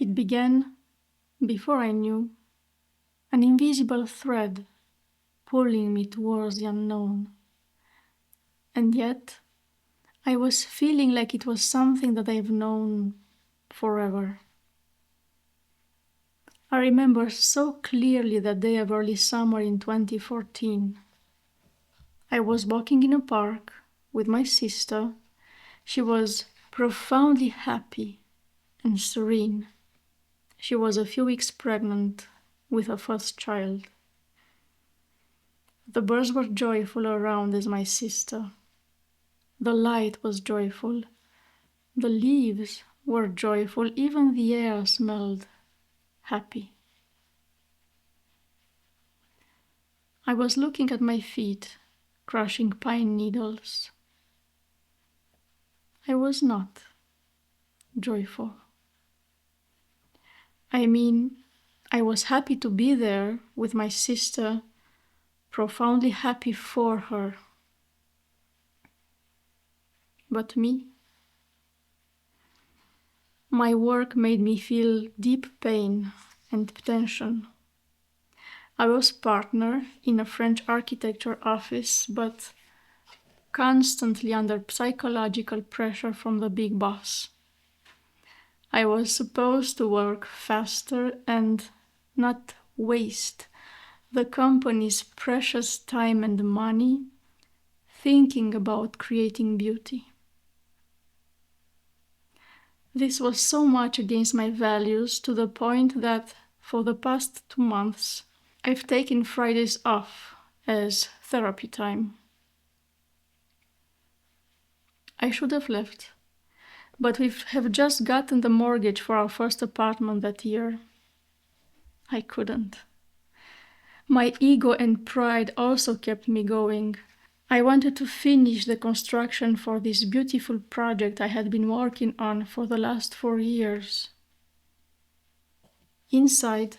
It began before I knew, an invisible thread pulling me towards the unknown. And yet, I was feeling like it was something that I've known forever. I remember so clearly that day of early summer in 2014. I was walking in a park with my sister. She was profoundly happy and serene. She was a few weeks pregnant with her first child. The birds were joyful around as my sister. The light was joyful. The leaves were joyful. Even the air smelled happy. I was looking at my feet, crushing pine needles. I was not joyful. I mean, I was happy to be there with my sister, profoundly happy for her. But me? My work made me feel deep pain and tension. I was partner in a French architecture office, but constantly under psychological pressure from the big boss. I was supposed to work faster and not waste the company's precious time and money thinking about creating beauty. This was so much against my values to the point that for the past 2 months, I've taken Fridays off as therapy time. I should have left, but we have just gotten the mortgage for our first apartment that year. I couldn't. My ego and pride also kept me going. I wanted to finish the construction for this beautiful project I had been working on for the last 4 years. Inside,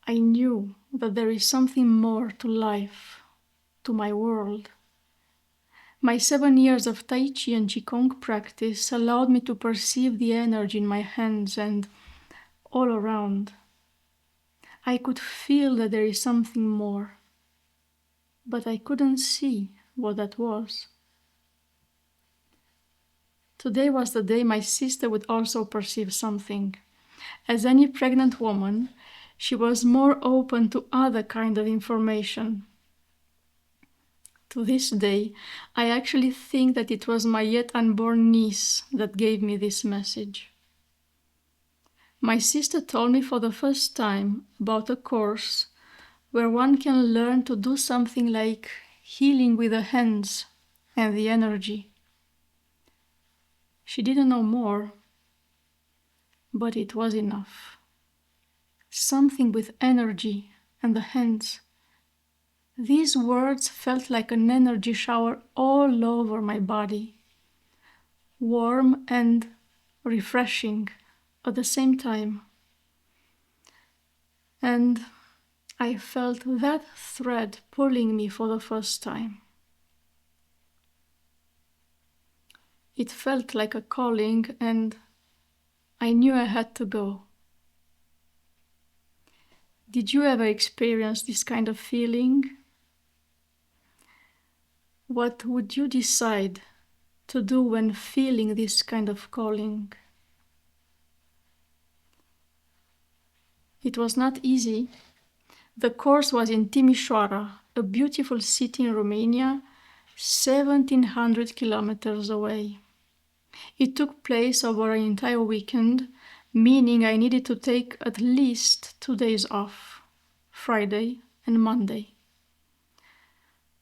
I knew that there is something more to life, to my world. My 7 years of Tai Chi and Qigong practice allowed me to perceive the energy in my hands and all around. I could feel that there is something more, but I couldn't see what that was. Today was the day my sister would also perceive something. As any pregnant woman, she was more open to other kind of information. To this day, I actually think that it was my yet unborn niece that gave me this message. My sister told me for the first time about a course where one can learn to do something like healing with the hands and the energy. She didn't know more, but it was enough. Something with energy and the hands. These words felt like an energy shower all over my body, warm and refreshing at the same time. And I felt that thread pulling me for the first time. It felt like a calling, and I knew I had to go. Did you ever experience this kind of feeling? What would you decide to do when feeling this kind of calling? It was not easy. The course was in Timișoara, a beautiful city in Romania, 1,700 kilometers away. It took place over an entire weekend, meaning I needed to take at least 2 days off, Friday and Monday.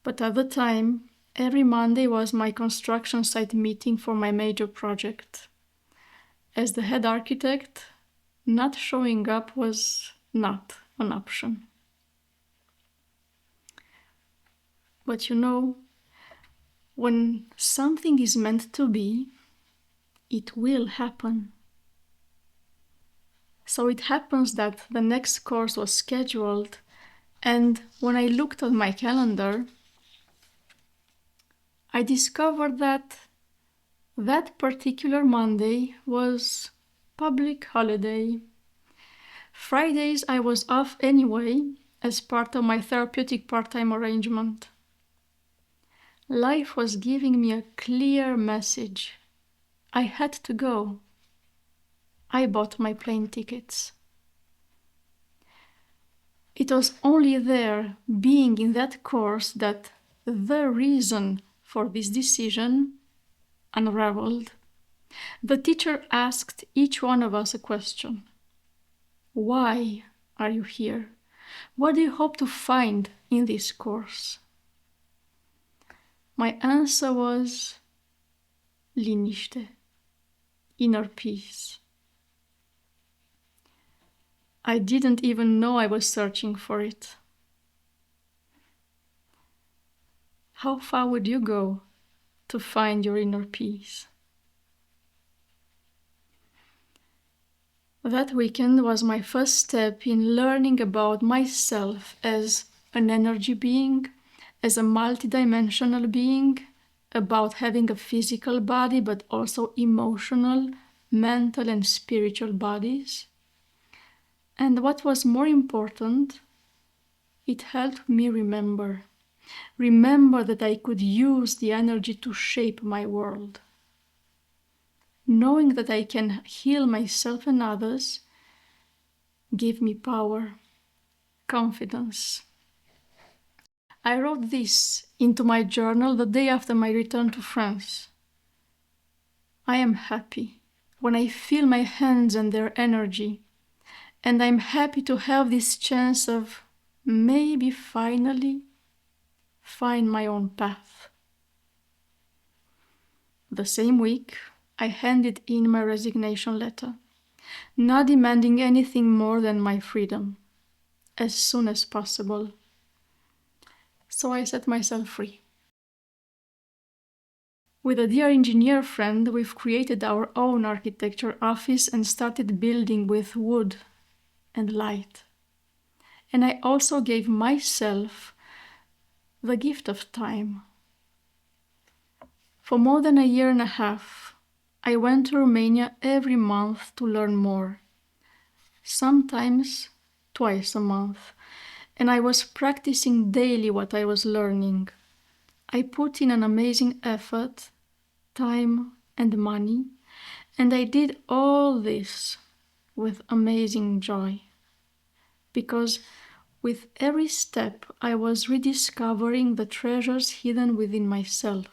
But at the time, every Monday was my construction site meeting for my major project. As the head architect, not showing up was not an option. But you know, when something is meant to be, it will happen. So it happens that the next course was scheduled, and when I looked at my calendar, I discovered that that particular Monday was public holiday. Fridays I was off anyway, as part of my therapeutic part-time arrangement. Life was giving me a clear message. I had to go. I bought my plane tickets. It was only there, being in that course, that the reason for this decision unraveled. The teacher asked each one of us a question. Why are you here? What do you hope to find in this course? My answer was liniște, inner peace. I didn't even know I was searching for it. How far would you go to find your inner peace? That weekend was my first step in learning about myself as an energy being, as a multidimensional being, about having a physical body, but also emotional, mental, and spiritual bodies. And what was more important, it helped me remember that I could use the energy to shape my world. Knowing that I can heal myself and others gave me power, confidence. I wrote this into my journal the day after my return to France. I am happy when I feel my hands and their energy, and I'm happy to have this chance of maybe finally find my own path. The same week, I handed in my resignation letter, not demanding anything more than my freedom, as soon as possible. So I set myself free. With a dear engineer friend, we've created our own architecture office and started building with wood and light. And I also gave myself the gift of time. For more than a year and a half, I went to Romania every month to learn more, sometimes twice a month, and I was practicing daily what I was learning. I put in an amazing effort, time and money, and I did all this with amazing joy, because with every step I was rediscovering the treasures hidden within myself.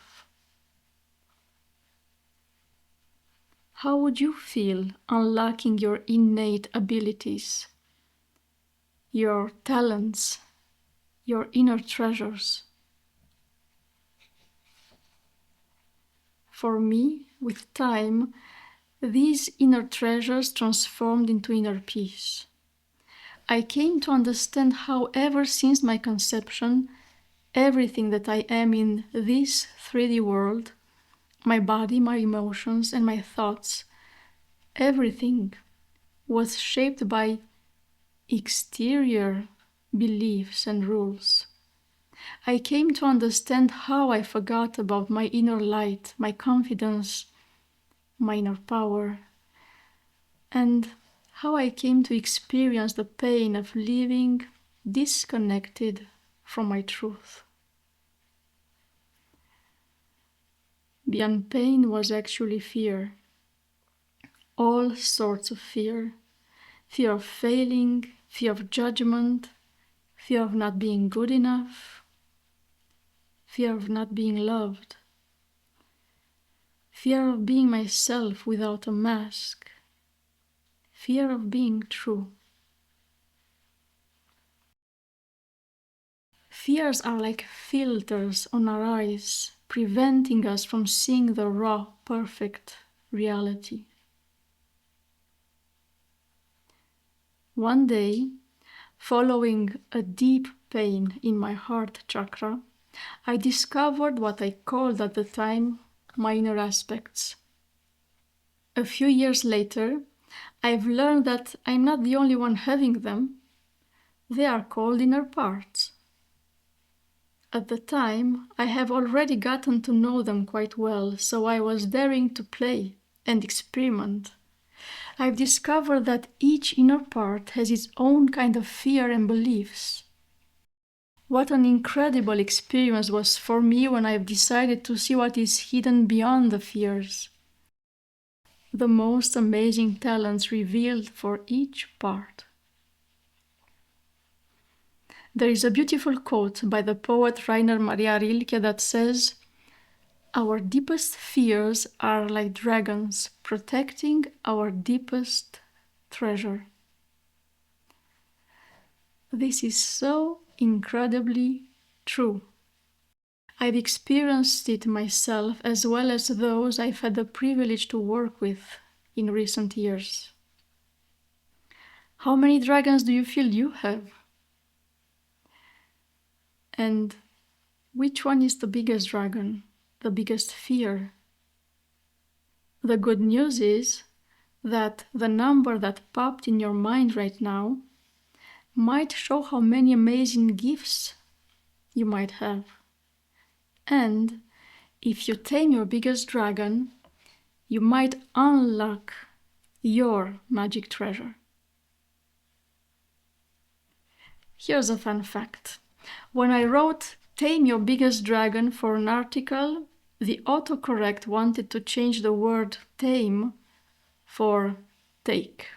How would you feel unlocking your innate abilities, your talents, your inner treasures? For me, with time, these inner treasures transformed into inner peace. I came to understand how ever since my conception, everything that I am in this 3D world, my body, my emotions, and my thoughts, everything was shaped by exterior beliefs and rules. I came to understand how I forgot about my inner light, my confidence, my inner power, and how I came to experience the pain of living disconnected from my truth. Beyond pain was actually fear. All sorts of fear. Fear of failing, fear of judgment, fear of not being good enough, fear of not being loved, fear of being myself without a mask, fear of being true. Fears are like filters on our eyes, preventing us from seeing the raw, perfect reality. One day, following a deep pain in my heart chakra, I discovered what I called at the time my inner aspects. A few years later, I've learned that I'm not the only one having them. They are called inner parts. At the time, I have already gotten to know them quite well, so I was daring to play and experiment. I've discovered that each inner part has its own kind of fear and beliefs. What an incredible experience was for me when I've decided to see what is hidden beyond the fears. The most amazing talents revealed for each part. There is a beautiful quote by the poet Rainer Maria Rilke that says, "Our deepest fears are like dragons protecting our deepest treasure." This is so incredibly true. I've experienced it myself as well as those I've had the privilege to work with in recent years. How many dragons do you feel you have? And which one is the biggest dragon, the biggest fear? The good news is that the number that popped in your mind right now might show how many amazing gifts you might have. And if you tame your biggest dragon, you might unlock your magic treasure. Here's a fun fact. When I wrote "Tame Your Biggest Dragon" for an article, the autocorrect wanted to change the word tame for take.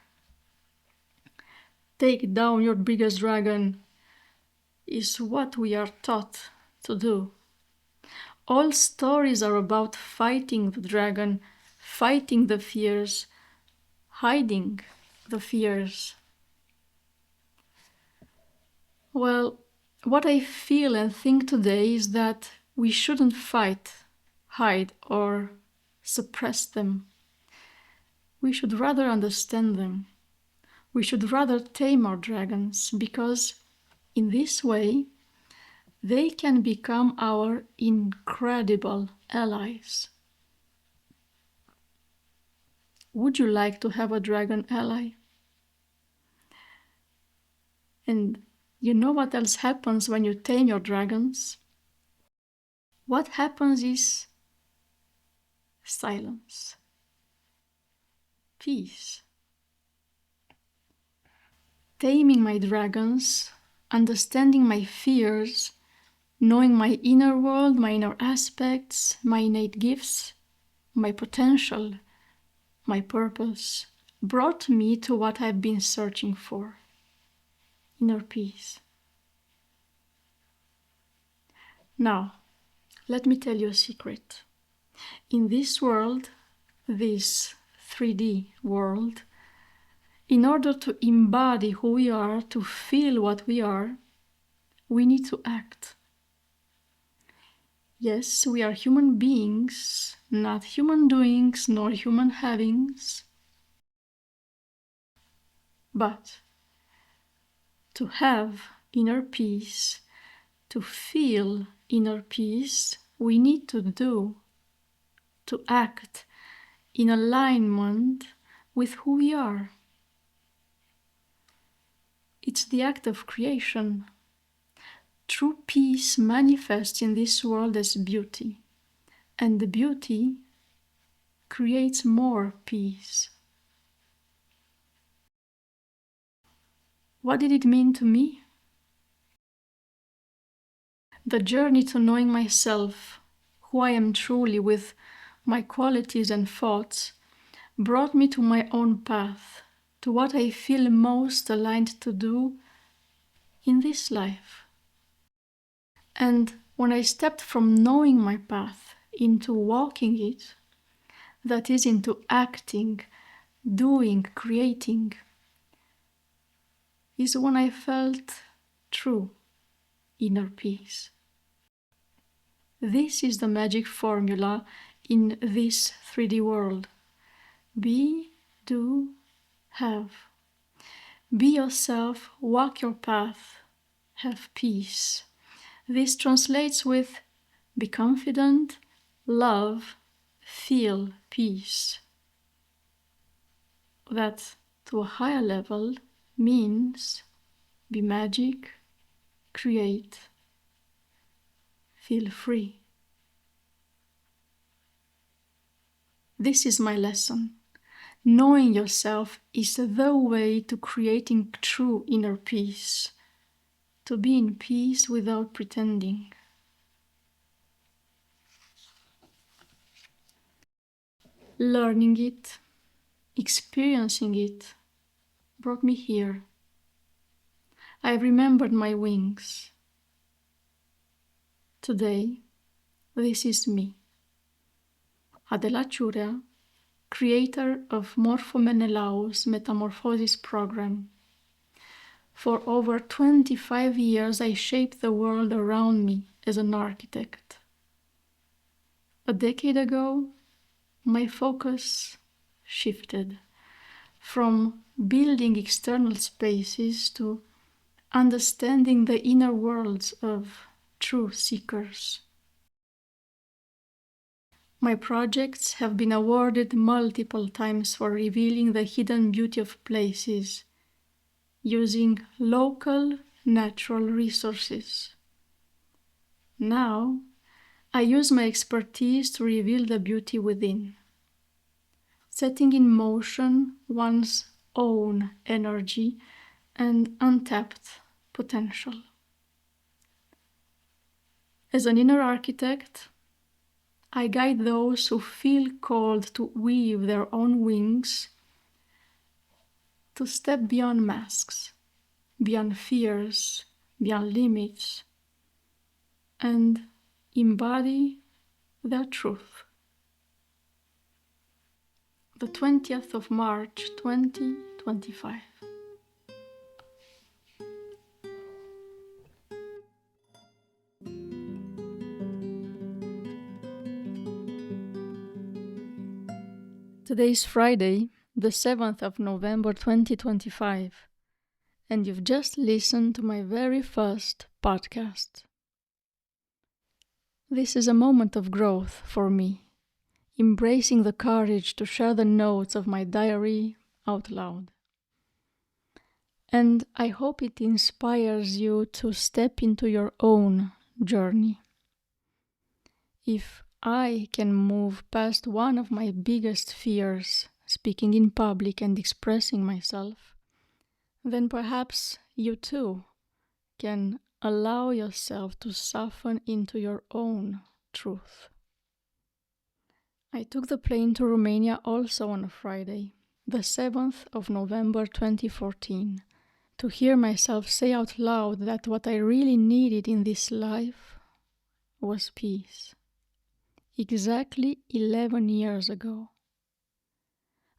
Take down your biggest dragon is what we are taught to do. All stories are about fighting the dragon, fighting the fears, hiding the fears. Well, what I feel and think today is that we shouldn't fight, hide, or suppress them. We should rather understand them. We should rather tame our dragons, because in this way, they can become our incredible allies. Would you like to have a dragon ally? And you know what else happens when you tame your dragons? What happens is silence, peace. Taming my dragons, understanding my fears, knowing my inner world, my inner aspects, my innate gifts, my potential, my purpose, brought me to what I've been searching for: inner peace. Now, let me tell you a secret. In this world, this 3D world, in order to embody who we are, to feel what we are, we need to act. Yes, we are human beings, not human doings nor human havings. But to have inner peace, to feel inner peace, we need to do, to act in alignment with who we are. It's the act of creation. True peace manifests in this world as beauty, and the beauty creates more peace. What did it mean to me? The journey to knowing myself, who I am truly with my qualities and thoughts, brought me to my own path, to what I feel most aligned to do in this life. And when I stepped from knowing my path into walking it, that is, into acting, doing, creating, is when I felt true inner peace. This is the magic formula in this 3D world. Be, do, have. Be yourself, walk your path, have peace. This translates with be confident, love, feel peace. That, to a higher level, means be magic, create, feel free. This is my lesson. knowing yourself is the way to creating true inner peace, to be in peace without pretending. Learning it, experiencing it, brought me here. I remembered my wings. Today, this is me. Adela Ciurea, creator of Morphomenelaus Metamorphosis Program. For over 25 years, I shaped the world around me as an architect. A decade ago, my focus shifted from building external spaces to understanding the inner worlds of true seekers. My projects have been awarded multiple times for revealing the hidden beauty of places using local natural resources. Now, I use my expertise to reveal the beauty within, setting in motion one's own energy and untapped potential. As an inner architect, I guide those who feel called to weave their own wings, to step beyond masks, beyond fears, beyond limits, and embody their truth. The 20th of March, 2025. Today is Friday, the 7th of November 2025, and you've just listened to my very first podcast. This is a moment of growth for me, embracing the courage to share the notes of my diary out loud. And I hope it inspires you to step into your own journey. If I can move past one of my biggest fears, speaking in public and expressing myself, then perhaps you too can allow yourself to soften into your own truth. I took the plane to Romania also on a Friday, the 7th of November 2014, to hear myself say out loud that what I really needed in this life was peace. Exactly 11 years ago.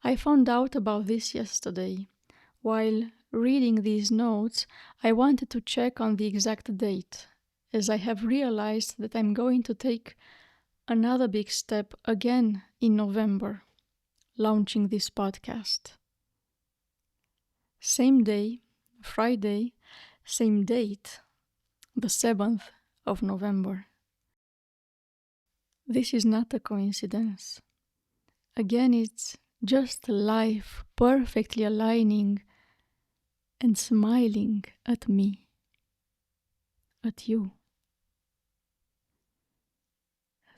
I found out about this yesterday. While reading these notes, I wanted to check on the exact date, as I have realized that I'm going to take another big step again in November, launching this podcast. Same day, Friday, same date, the 7th of November. This is not a coincidence. Again, it's just life perfectly aligning and smiling at me, at you.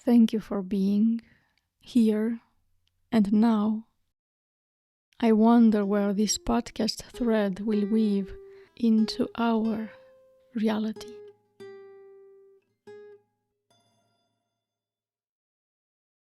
Thank you for being here and now. I wonder where this podcast thread will weave into our reality.